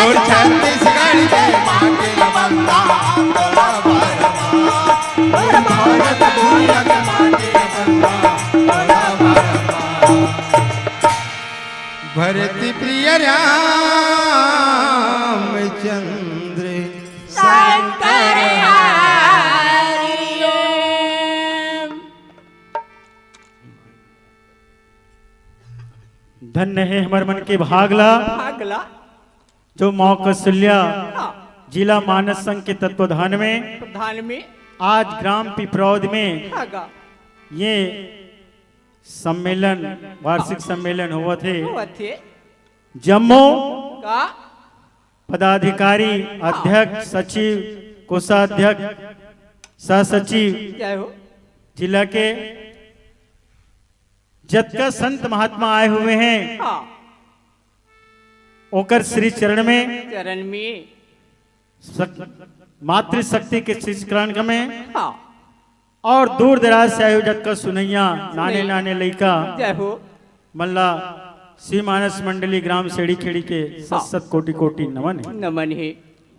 और छत्तीसगढ़ के माटी बंदा तोरा बरमा और भारत दुनिया के माटी बंदा तोरा बरमा भरती प्रिय रामचंद्र शंकर धन्य है हमारे मन के भागला भागला जो माँ कौशल्या हाँ, जिला मानस संघ के तत्वाधान में प्रधान में आज ग्राम पिपरौद में भागा ये सम्मेलन वार्षिक सम्मेलन हुआ थे। हुआ थे जम्मू का पदाधिकारी अध्यक्ष सचिव कोषाध्यक्ष सहसचिव जय हो जिला के जतका संत महात्मा आए हुए हैं हाँ, ओकर श्री चरण में चरण में मातृशक्ति के श्री चरण में हाँ, और दूर दराज से आए हुए जतका सुनैया नाने नाने लइका जय हो मल्ला श्री मानस मंडली ग्राम सेड़ी खेड़ी के सत सत कोटि कोटि नमन है। नमन है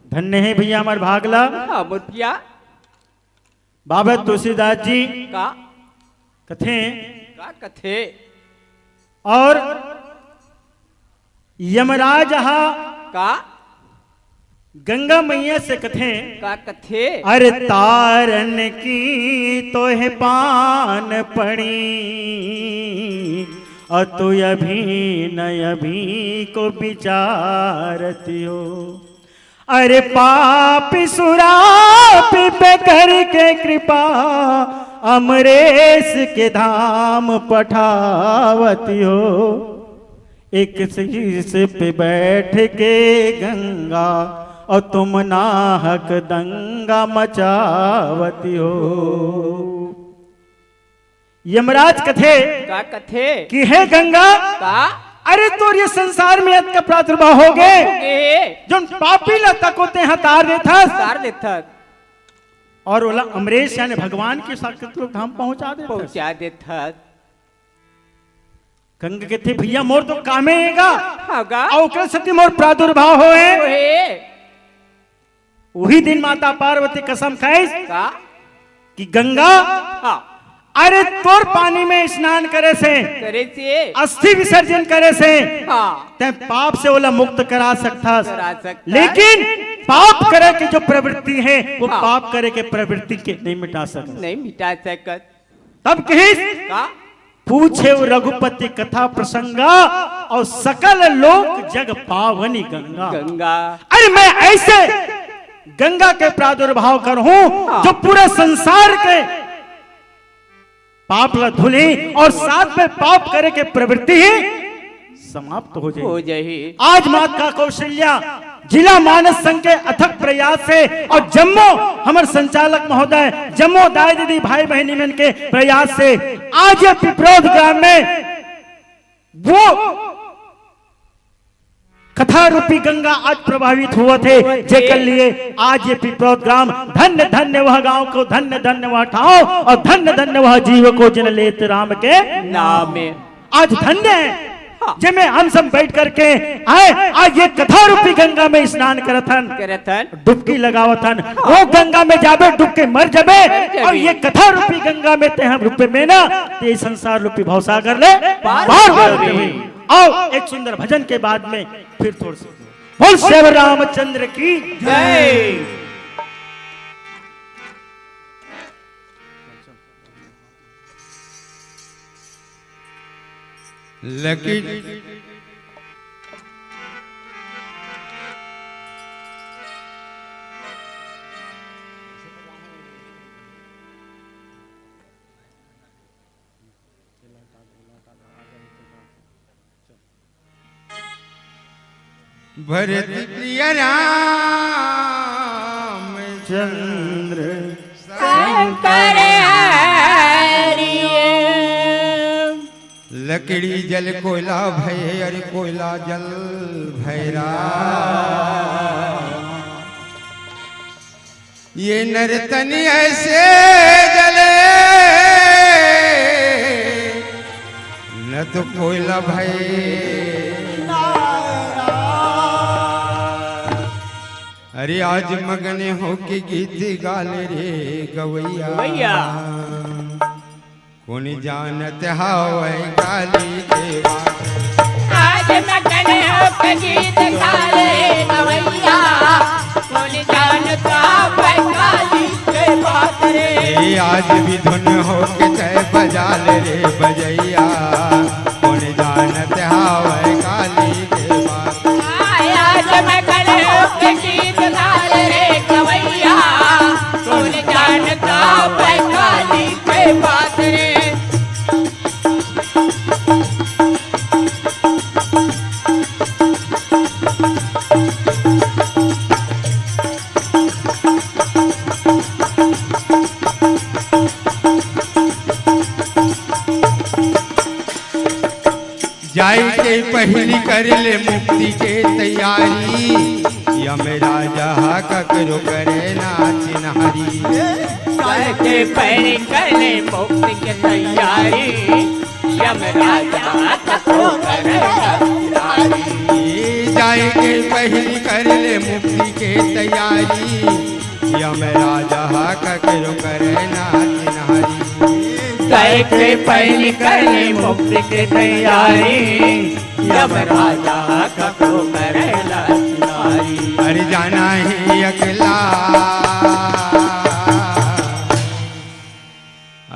धन्य है भैया हमार भागला हाँ, मुर्तिया बाबा तुलसीदास जी का कथे कथे और यमराज हा का गंगा मैया से कथे कथे अरे तारन की तो है पान पड़ी और तू अभी न अभी को विचारती हो अरे पापी सुरापी पे करके कृपा अमरेश के धाम पठावती हो एक शीश पे बैठ के गंगा और तुम नाहक दंगा मचावती हो। यमराज कथे कथे कि है गंगा का अरे तो ये संसार में अत का प्रादुर्भाव हो गए जो पापी लता को ते हतार देता सार देता और बोला अमरेश यानी भगवान के साक्षात रूप धाम पहुंचा देता गंगा कहते भैया मोर तो कामेगा हागा और सती मोर प्रादुर्भाव होए वही दिन माता पार्वती कसम खाई का कि गंगा हाँ, अरे तोर पानी में स्नान करे से अस्थि विसर्जन करे से हाँ, ते पाप से ओला मुक्त करा सकता करा सकता लेकिन पाप करे की जो प्रवृत्ति है वो हाँ, पाप करे के प्रवृत्ति के नहीं मिटा सकता नहीं मिटा सकत तब कही का पूछे वो रघुपति कथा प्रसंगा और सकल लोक जग पावनी गंगा गंगा अरे मैं ऐसे गंगा के प्रादुर्भाव कर हूं जो पूरे संसार के पाप ला धुली और साथ में पाप करे के प्रवृत्ति ही समाप्त हो जाए। आज माता कौशल्या जिला मानस संघ के अथक प्रयास से और जम्मू हमारे संचालक महोदय जम्मू दाई दीदी भाई बहनी मन के प्रयास से आज ये पिपरौद ग्राम में वो कथा रूपी गंगा आज प्रभावित हुआ थे जेकर लिए आज ये पिपरौद ग्राम धन्य धन्य वह गांव को धन्य धन्य वह ठाव और धन्य धन्य वह जीव को जिन लेत राम के नाम में आज धन्य है जिसमें हम सब बैठ करके आए आज ये कथा रूपी गंगा में स्नान करथन डुबकी लगावथन वो गंगा में जाबे डूब के मर जाबे और ये कथा रूपी गंगा में ते हम रूपे में ना ते संसार रूपी भवसागर ले पार आओ एक सुंदर भजन के बाद में फिर थोड़ी सी बोल श्री रामचंद्र की जय। लकी भरत प्रिय रामचंद्र शंकर लकड़ी जल कोयला भय अरे कोयला जल भैरा ये नर्तन ऐसे जले न तो कोयला भय अरे आज मगन हो के गीत गाले रे गवैया गवैया। कौन जानत हावै गाली के बात आज मगन होके गीत गाले गवैया कौन जानता बंगाली के बात रे। ए आज भी धुन हो के तय बजाल रे बजैया कौन जानत हावै गाली के बात। आज मगन होके गीत गाले रे गवैया कौन जानता बंगाली के बात रे। जाई के पहली कर ले मुक्ति के तैयारी यम राजा ककरो करे ना चिन्हारी। के पैर करने मुक्ति की तैयारी यम राजा ककरो करे जाए के पहली कर ले मुक्ति के तैयारी यम राजा ककरो करे ना चिन्हारी। गाय के पहली करने मुक्ति की तैयारी यम राजा ककरो करे चिन्हारी। अरे जाना है अकेला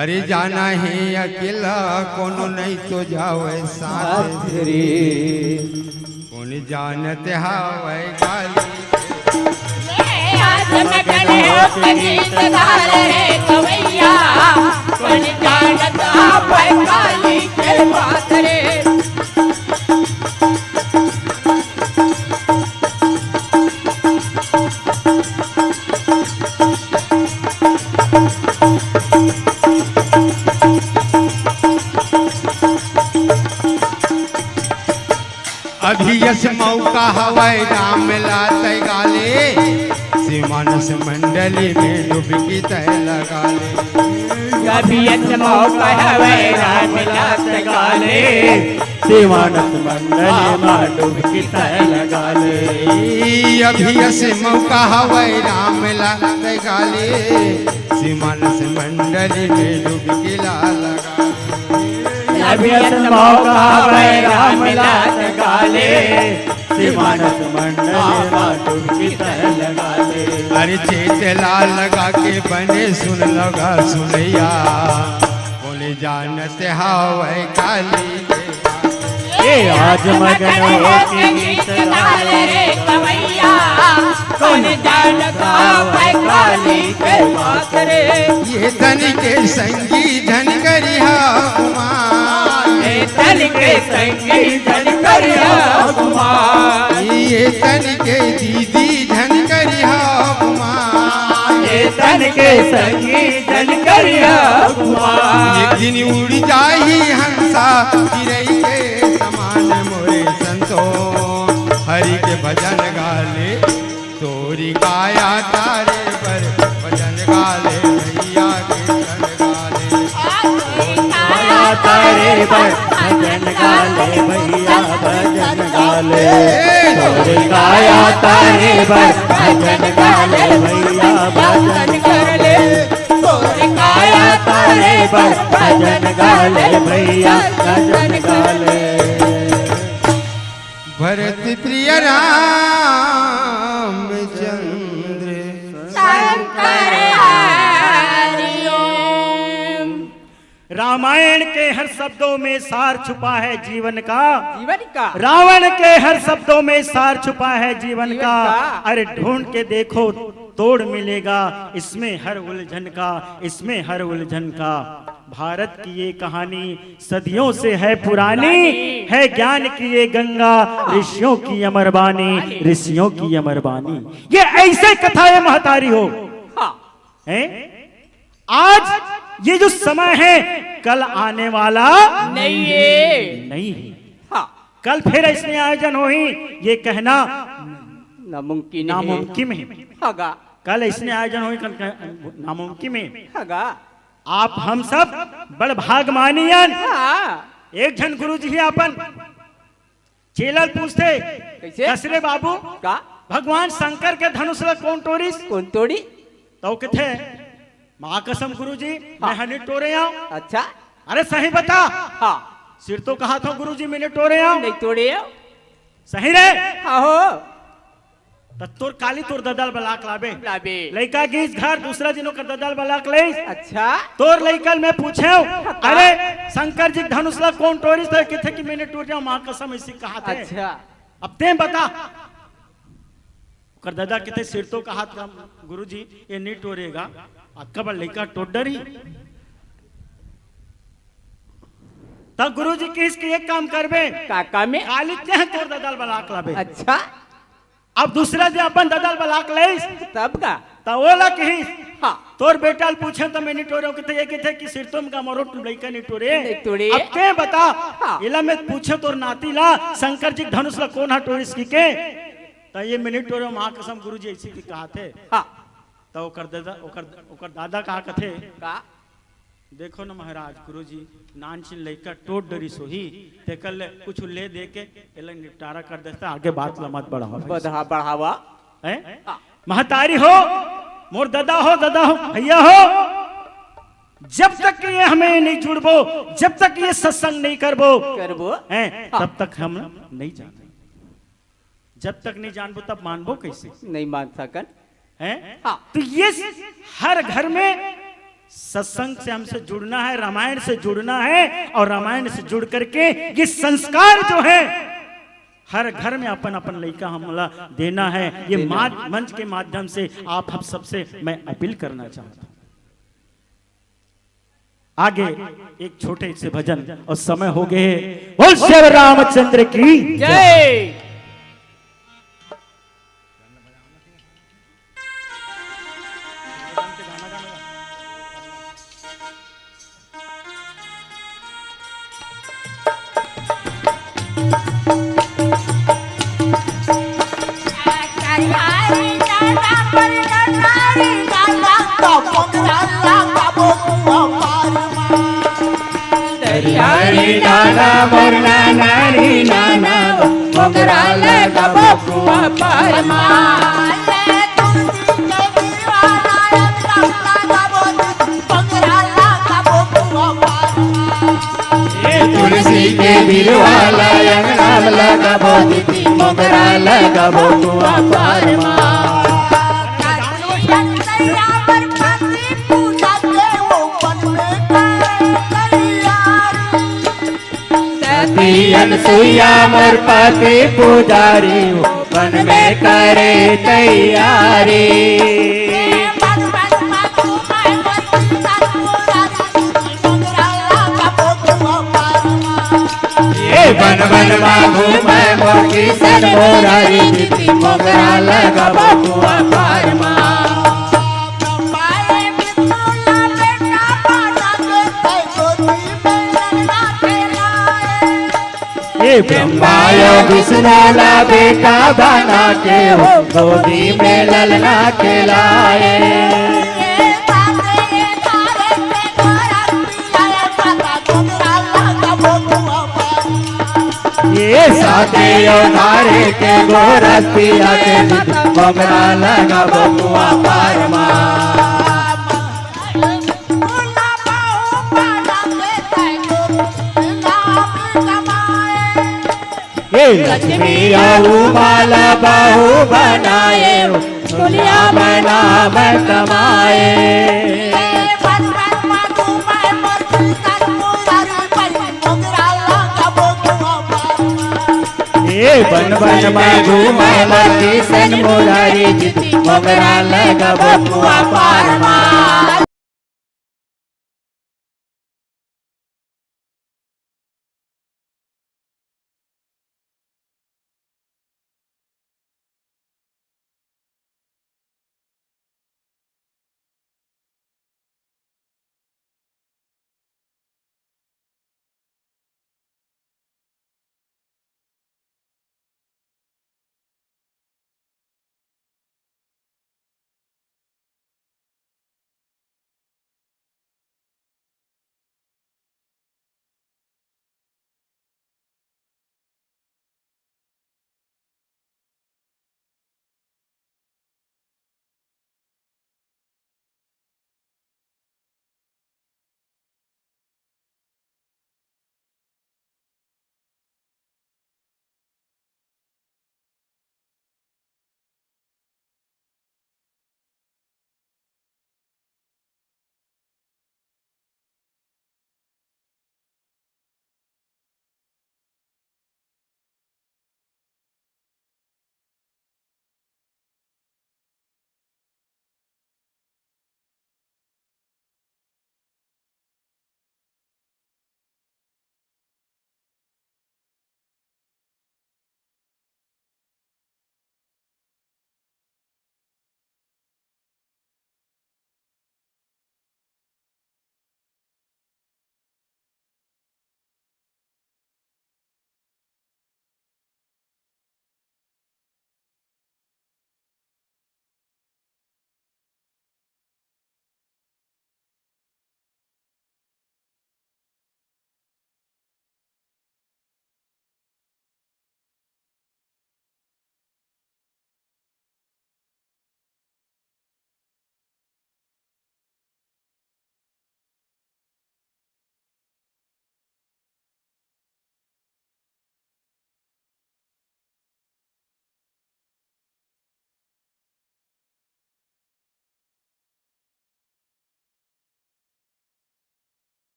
अरे जाना है अकेला कोनो नहीं तो जावे साथ रे कौन जानत हावै गाली। आज मगन होके गीत गाले रे गवैया कौन जानता बंगाली के बात रे। अभी यस मौका हवाई राम लाते गाले सीमानस मंडली में डुबकी तय लगा ले। अभी मौका है राम लात गाले दीवानत मंडली में डुबकी तय लगा ले। अभी यस मौका हवाई राम लाते गाले सीमानस मंडली में डुबकी लगा। अभी मौका है राम लात गाले दीवानत मंडली में डुबकी तय लगा ले। अरे चेतला लगा के बने सुन लगा सुनैया बोले जानत हावै काली के ये आज मगन होके गीत गाले रे गवैया कौन जानता बंगाली के बात रे। ये धन के संगी धन करिया कुमार ये धन के संगी धन करिया कुमार ये धन के दीदी धन करिया कुमार ये धन के संगी धन करिया कुमार। एक दिन उड़ जाही हंसा गिरई के समान मोरे संतो हरि के भजन गाले तोरी काया तारे पर भजन गाले भैया के सन गाले तारे पर भजन गाले भैया भजन गाले। तोरे गाया तारे पर भजन गाले भैया भजन गाले। तोरे गाया तारे पर भजन गाले भैया भजन गाले। भरत प्रिय राम चंद्र शंकर हरिओम। रामायण के हर शब्दों में सार छुपा है जीवन का। जीवन का रावण के हर शब्दों में सार छुपा है जीवन जीवन का। का। अरे ढूंढ के देखो तोड़ मिलेगा इसमें हर उलझन का, इसमें हर उलझन का। भारत की ये कहानी सदियों से है पुरानी, है ज्ञान की ये गंगा, ऋषियों की अमर बानी, ऋषियों की अमर बानी। ये ऐसे कथाएं महतारी हो हाँ हैं? आज ये जो समय है कल आने वाला नहीं है नहीं है। हाँ कल फिर इसमें आयोजन हो ही ये कहना नामुमकिन नामुमकिन है। हगा कल इसमें आयोजन हो कल नामुमकिन है। हगा आप हम सब बड़ भाग मानियन। हाँ एक जन गुरु जी अपन चेलल पूछते कैसे? कसरे बाबू का भगवान शंकर के धनुष ला कौन टोरिस? कौन तोड़ी? तो किथे महाकसम गुरुजी मैं हनी टोरे आऊं। अच्छा अरे सही बता। हाँ सिर तो कहा था गुरुजी मैंने टोरे आऊं। नहीं तोड़े हो। सही रे। हाँ हो तोर काली तोर ददल बलाक लाबे लाबे लड़का की इस घर दूसरा दिनों का ददल बलाक ले। अच्छा तोर लड़कल मैं पूछे अरे शंकर जी धनुष ला कौन टोरिस थे किथे कि मैंने टूट जाऊं मां कसम इसी कहा थे। अच्छा अब ते बता कर दादा किथे सिर तो कहा था गुरुजी ये नहीं टोरेगा अक्का लड़का टोडर ही। तब गुरुजी किस के एक काम करबे काका में काली ते तोर ददल बलाक लाबे। अच्छा अब दूसरा दिन अपन ददल बलाक ले तब का तो ओला कही हाँ तोर बेटा पूछे तो मैं नहीं टोरे किथे ये किथे कि सिर तुम का मरो तुम लड़का नहीं टोरे। नहीं टोरे। अब ते बता हाँ। इला में पूछे तोर नाती ला शंकर जी धनुष ला कौन हा टोरिस की के तो ये मैं नहीं टोरे मां कसम गुरुजी ऐसी की कहा थे। हाँ तो ओकर दादा कहा कथे का देखो ना महाराज गुरुजी नानचिन लड़का टोट डरी सोही ते कल कुछ ले दे के एला निपटारा कर देता आगे बात ला मत बढ़ावा बढ़ावा हैं महतारी हो मोर दादा हो भैया हो जब तक ये हमें नहीं जुड़बो जब तक ये सत्संग नहीं करबो हैं तब तक हम नहीं जानते। जब तक नहीं जानबो तब मानबो कैसे? नहीं मान सकन हैं हाँ। तो ये हर घर में सत्संग से हमसे जुड़ना है रामायण से जुड़ना है और रामायण से जुड़ करके ये संस्कार जो है हर घर में अपन अपन लड़का हमला देना है। ये मंच के माध्यम से आप हम सबसे मैं अपील करना चाहता हूं। आगे एक छोटे से भजन और समय हो गए। बोल श्री रामचंद्र की जय। हरी नाना मोर नाना री नाना मोगरा लगा बपुआ परमा तुलसी के बिरवाला अंगनाम लगा बोती मोगरा लगा बपुआ परमा अनसुईया मोर पति पुजारी वन में करे तैयारी। ये वन वन मांगू मैं मोर किशन मोरारी मोगरा लगा बपुआ परमा ब्रह्मायो विष्णु ला बेटा बना के हो गोदी में ललना के लाए। ये साथे धारे के गोरख पिया के मोगरा लगा बपुआ परमा लक्ष्मी माला बाहू बनाए दुनिया बना मैं कमाए। ये बन बन में घूमा किशन मुरारी मोगरा लगा बपुआ परमा।